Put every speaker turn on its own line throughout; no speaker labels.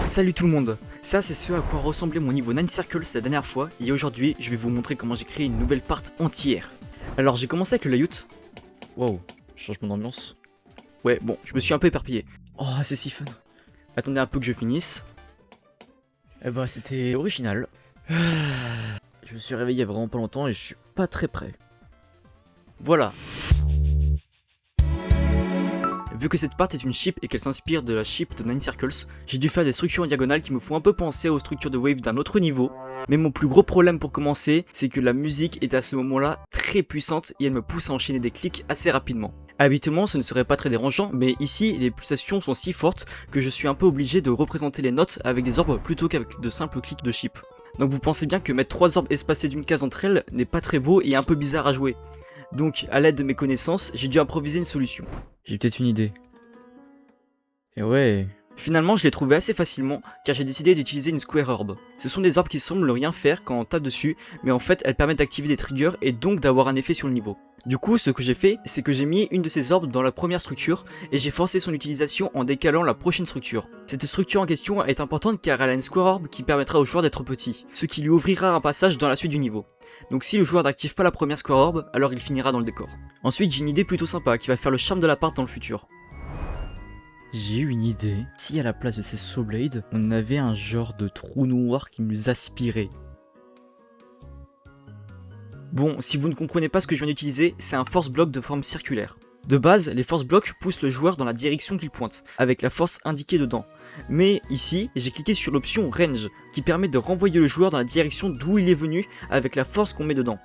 Salut tout le monde, ça c'est ce à quoi ressemblait mon niveau 9 Circles la dernière fois et aujourd'hui je vais vous montrer comment j'ai créé une nouvelle part entière. Alors j'ai commencé avec le layout. Wow, changement d'ambiance. Ouais bon, je me suis un peu éparpillé. Oh c'est si fun. Attendez un peu que je finisse. Eh bah c'était original. Je me suis réveillé il y a vraiment pas longtemps et je suis pas très prêt. Voilà. Vu que cette part est une ship et qu'elle s'inspire de la ship de 9 Circles, j'ai dû faire des structures en diagonale qui me font un peu penser aux structures de Wave d'un autre niveau. Mais mon plus gros problème pour commencer, c'est que la musique est à ce moment-là très puissante et elle me pousse à enchaîner des clics assez rapidement. Habituellement ce ne serait pas très dérangeant, mais ici les pulsations sont si fortes que je suis un peu obligé de représenter les notes avec des orbes plutôt qu'avec de simples clics de ship. Donc vous pensez bien que mettre 3 orbes espacés d'une case entre elles n'est pas très beau et un peu bizarre à jouer. Donc à l'aide de mes connaissances, j'ai dû improviser une solution. J'ai peut-être une idée. Et ouais. Finalement, je l'ai trouvé assez facilement car j'ai décidé d'utiliser une Square Orb. Ce sont des orbes qui semblent rien faire quand on tape dessus, mais en fait elles permettent d'activer des triggers et donc d'avoir un effet sur le niveau. Du coup, ce que j'ai fait, c'est que j'ai mis une de ces orbes dans la première structure et j'ai forcé son utilisation en décalant la prochaine structure. Cette structure en question est importante car elle a une Square Orb qui permettra au joueur d'être petit, ce qui lui ouvrira un passage dans la suite du niveau. Donc si le joueur n'active pas la première Square Orb, alors il finira dans le décor. Ensuite, j'ai une idée plutôt sympa qui va faire le charme de la part dans le futur. J'ai eu une idée. Si à la place de ces Soul Blades, on avait un genre de trou noir qui nous aspirait. Bon, si vous ne comprenez pas ce que je viens d'utiliser, c'est un force block de forme circulaire. De base, les force blocks poussent le joueur dans la direction qu'il pointe, avec la force indiquée dedans. Mais ici, j'ai cliqué sur l'option Range, qui permet de renvoyer le joueur dans la direction d'où il est venu avec la force qu'on met dedans.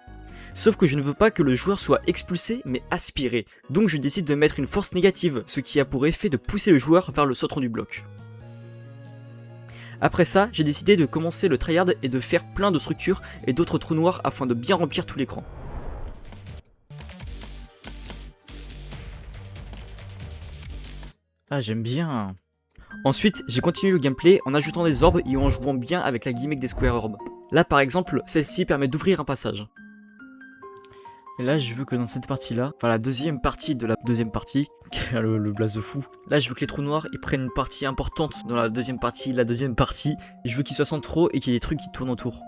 Sauf que je ne veux pas que le joueur soit expulsé, mais aspiré. Donc je décide de mettre une force négative, ce qui a pour effet de pousser le joueur vers le centre du bloc. Après ça, j'ai décidé de commencer le tryhard et de faire plein de structures et d'autres trous noirs afin de bien remplir tout l'écran. Ah, j'aime bien. Ensuite, j'ai continué le gameplay en ajoutant des orbes et en jouant bien avec la gimmick des Square Orbs. Là par exemple, celle-ci permet d'ouvrir un passage. Et là, je veux que dans cette partie-là, enfin la deuxième partie de la deuxième partie, le blaze de fou. Là, je veux que les trous noirs ils prennent une partie importante dans la deuxième partie, et je veux qu'ils soient centraux et qu'il y ait des trucs qui tournent autour.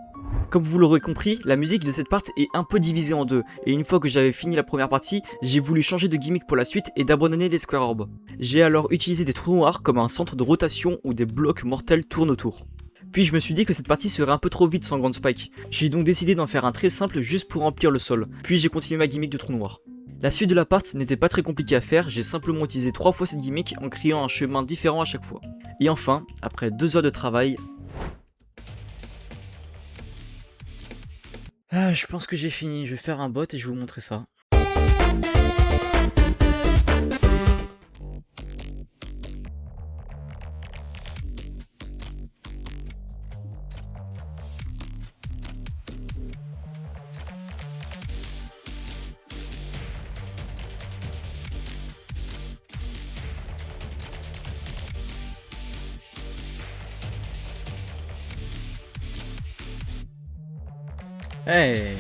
Comme vous l'aurez compris, la musique de cette partie est un peu divisée en deux, et une fois que j'avais fini la première partie, j'ai voulu changer de gimmick pour la suite et d'abandonner les Square Orbs. J'ai alors utilisé des trous noirs comme un centre de rotation où des blocs mortels tournent autour. Puis je me suis dit que cette partie serait un peu trop vite sans Grand Spike. J'ai donc décidé d'en faire un très simple juste pour remplir le sol. Puis j'ai continué ma gimmick de trou noir. La suite de la part n'était pas très compliquée à faire, j'ai simplement utilisé 3 fois cette gimmick en créant un chemin différent à chaque fois. Et enfin, après 2 heures de travail... je pense que j'ai fini, je vais faire un bot et je vais vous montrer ça. Hey.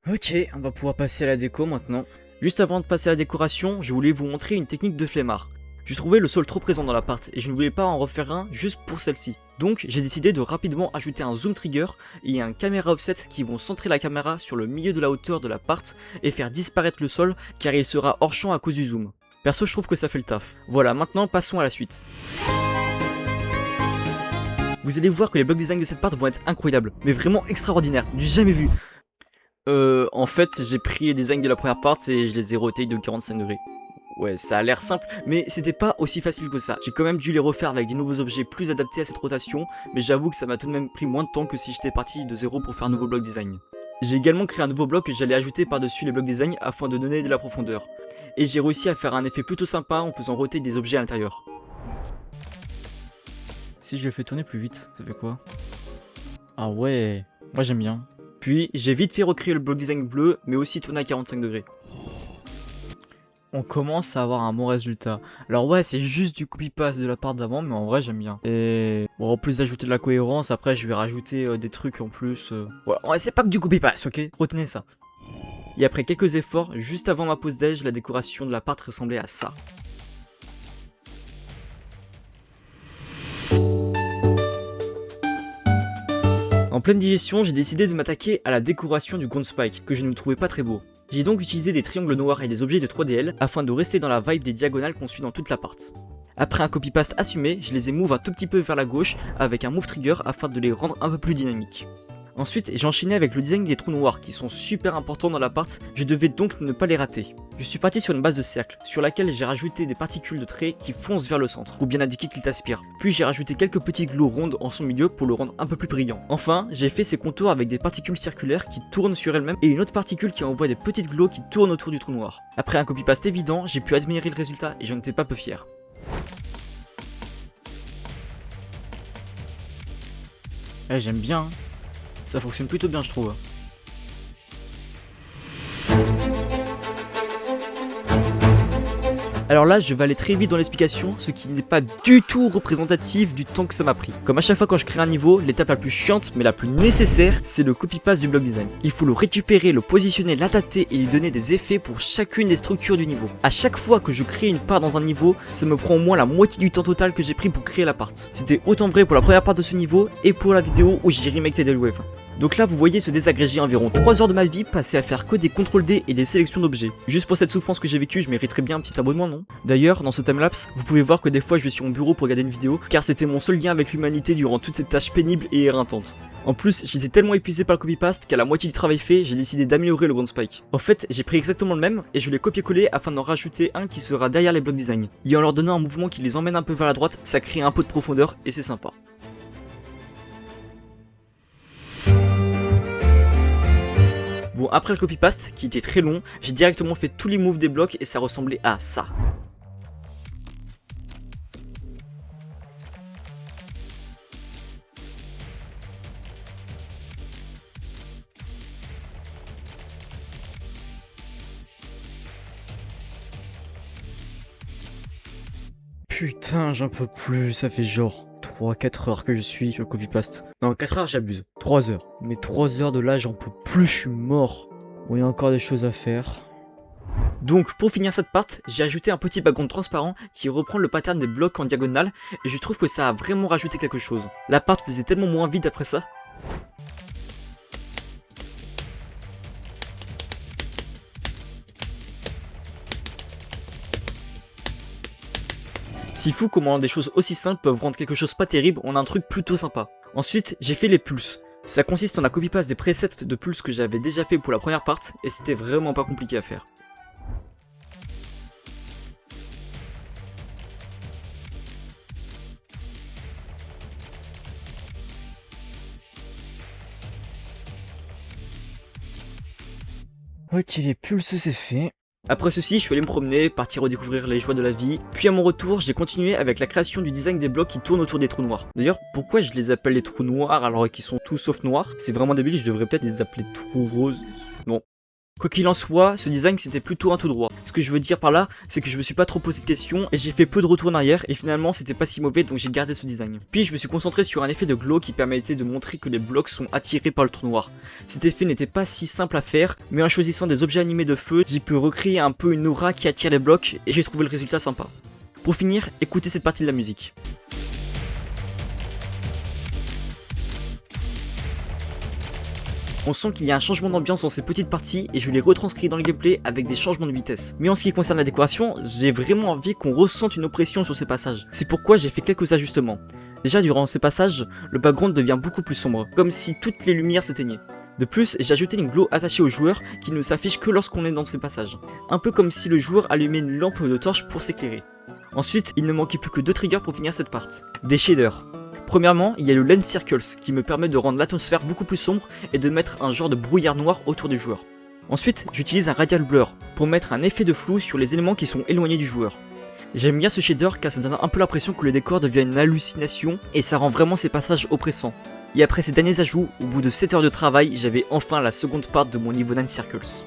Ok, on va pouvoir passer à la déco maintenant. Juste avant de passer à la décoration, je voulais vous montrer une technique de flemmard. Je trouvais le sol trop présent dans l'appart et je ne voulais pas en refaire un juste pour celle-ci. Donc j'ai décidé de rapidement ajouter un zoom trigger et un caméra offset qui vont centrer la caméra sur le milieu de la hauteur de l'appart et faire disparaître le sol car il sera hors champ à cause du zoom. Perso je trouve que ça fait le taf. Voilà, maintenant passons à la suite. Vous allez voir que les blocs design de cette part vont être incroyables, mais vraiment extraordinaires, du jamais vu. En fait, j'ai pris les designs de la première part et je les ai rotés de 45 degrés. Ouais, ça a l'air simple, mais c'était pas aussi facile que ça. J'ai quand même dû les refaire avec des nouveaux objets plus adaptés à cette rotation, mais j'avoue que ça m'a tout de même pris moins de temps que si j'étais parti de zéro pour faire un nouveau bloc design. J'ai également créé un nouveau bloc que j'allais ajouter par-dessus les blocs design afin de donner de la profondeur. Et j'ai réussi à faire un effet plutôt sympa en faisant roter des objets à l'intérieur. Si je le fais tourner plus vite, ça fait quoi? Ah ouais, moi j'aime bien. Puis j'ai vite fait recréer le bloc design bleu, mais aussi tourner à 45 degrés. On commence à avoir un bon résultat. Alors ouais, c'est juste du copy-paste de la part d'avant, mais en vrai j'aime bien. Et bon, en plus d'ajouter de la cohérence, après je vais rajouter des trucs en plus. Ouais, c'est pas que du copy-paste, ok? Retenez ça. Et après quelques efforts, juste avant ma pause déj, la décoration de la part ressemblait à ça. En pleine digestion, j'ai décidé de m'attaquer à la décoration du Ground Spike, que je ne trouvais pas très beau. J'ai donc utilisé des triangles noirs et des objets de 3DL afin de rester dans la vibe des diagonales qu'on suit dans toute l'appart. Après un copy-paste assumé, je les ai move un tout petit peu vers la gauche avec un move trigger afin de les rendre un peu plus dynamiques. Ensuite, j'ai enchaîné avec le design des trous noirs qui sont super importants dans l'appart, je devais donc ne pas les rater. Je suis parti sur une base de cercle, sur laquelle j'ai rajouté des particules de trait qui foncent vers le centre, pour bien indiquer qu'ils t'aspirent. Puis j'ai rajouté quelques petites glows rondes en son milieu pour le rendre un peu plus brillant. Enfin, j'ai fait ces contours avec des particules circulaires qui tournent sur elles-mêmes et une autre particule qui envoie des petites glows qui tournent autour du trou noir. Après un copy-paste évident, j'ai pu admirer le résultat et j'en étais pas peu fier. J'aime bien, hein. Ça fonctionne plutôt bien je trouve. Alors là, je vais aller très vite dans l'explication, ce qui n'est pas du tout représentatif du temps que ça m'a pris. Comme à chaque fois quand je crée un niveau, l'étape la plus chiante mais la plus nécessaire, c'est le copy-paste du block design. Il faut le récupérer, le positionner, l'adapter et lui donner des effets pour chacune des structures du niveau. À chaque fois que je crée une part dans un niveau, ça me prend au moins la moitié du temps total que j'ai pris pour créer la part. C'était autant vrai pour la première part de ce niveau et pour la vidéo où j'ai remake Tidal Wave. Donc là vous voyez se désagréger environ 3 heures de ma vie passées à faire que des CTRL D et des sélections d'objets. Juste pour cette souffrance que j'ai vécue, je mériterais bien un petit abonnement, non? D'ailleurs, dans ce timelapse, vous pouvez voir que des fois je vais sur mon bureau pour regarder une vidéo, car c'était mon seul lien avec l'humanité durant toute cette tâche pénible et éreintantes. En plus, j'étais tellement épuisé par le copy-paste qu'à la moitié du travail fait, j'ai décidé d'améliorer le Ground Spike. En fait, j'ai pris exactement le même et je l'ai copié-collé afin d'en rajouter un qui sera derrière les blocs design. Et en leur donnant un mouvement qui les emmène un peu vers la droite, ça crée un peu de profondeur et c'est sympa. Bon, après le copy-paste, qui était très long, j'ai directement fait tous les moves des blocs et ça ressemblait à ça. Putain, j'en peux plus, ça fait genre 3-4 heures que je suis sur le copy-paste. Non, 4 heures j'abuse, 3 heures. Mais 3 heures de là, j'en peux plus, je suis mort. Bon, il y a encore des choses à faire. Donc pour finir cette part, j'ai ajouté un petit background transparent qui reprend le pattern des blocs en diagonale et je trouve que ça a vraiment rajouté quelque chose. La part faisait tellement moins vide après ça. C'est fou comment des choses aussi simples peuvent rendre quelque chose pas terrible en un truc plutôt sympa. Ensuite, j'ai fait les pulses. Ça consiste en la copy-paste des presets de pulses que j'avais déjà fait pour la première part et c'était vraiment pas compliqué à faire. Ok, les pulses c'est fait. Après ceci, je suis allé me promener, partir redécouvrir les joies de la vie, puis à mon retour, j'ai continué avec la création du design des blocs qui tournent autour des trous noirs. D'ailleurs, pourquoi je les appelle les trous noirs alors qu'ils sont tous sauf noirs? C'est vraiment débile, je devrais peut-être les appeler trous roses. Non. Quoi qu'il en soit, ce design c'était plutôt un tout droit. Ce que je veux dire par là, c'est que je me suis pas trop posé de questions et j'ai fait peu de retours en arrière et finalement c'était pas si mauvais donc j'ai gardé ce design. Puis je me suis concentré sur un effet de glow qui permettait de montrer que les blocs sont attirés par le trou noir. Cet effet n'était pas si simple à faire, mais en choisissant des objets animés de feu, j'ai pu recréer un peu une aura qui attire les blocs et j'ai trouvé le résultat sympa. Pour finir, écoutez cette partie de la musique. On sent qu'il y a un changement d'ambiance dans ces petites parties et je l'ai retranscrit dans le gameplay avec des changements de vitesse. Mais en ce qui concerne la décoration, j'ai vraiment envie qu'on ressente une oppression sur ces passages. C'est pourquoi j'ai fait quelques ajustements. Déjà durant ces passages, le background devient beaucoup plus sombre, comme si toutes les lumières s'éteignaient. De plus, j'ai ajouté une glow attachée au joueur qui ne s'affiche que lorsqu'on est dans ces passages. Un peu comme si le joueur allumait une lampe de torche pour s'éclairer. Ensuite, il ne manquait plus que 2 triggers pour finir cette part. Des shaders. Premièrement, il y a le Lens Circles qui me permet de rendre l'atmosphère beaucoup plus sombre et de mettre un genre de brouillard noir autour du joueur. Ensuite, j'utilise un Radial Blur pour mettre un effet de flou sur les éléments qui sont éloignés du joueur. J'aime bien ce shader car ça donne un peu l'impression que le décor devient une hallucination et ça rend vraiment ces passages oppressants. Et après ces derniers ajouts, au bout de 7 heures de travail, j'avais enfin la seconde part de mon niveau 9 Circles.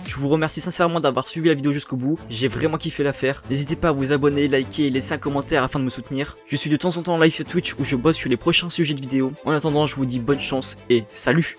Je Je vous remercie sincèrement d'avoir suivi la vidéo jusqu'au bout, j'ai vraiment kiffé la faire. N'hésitez pas à vous abonner, liker et laisser un commentaire afin de me soutenir. Je suis de temps en temps en live sur Twitch où je bosse sur les prochains sujets de vidéos. En attendant, je vous dis bonne chance et salut!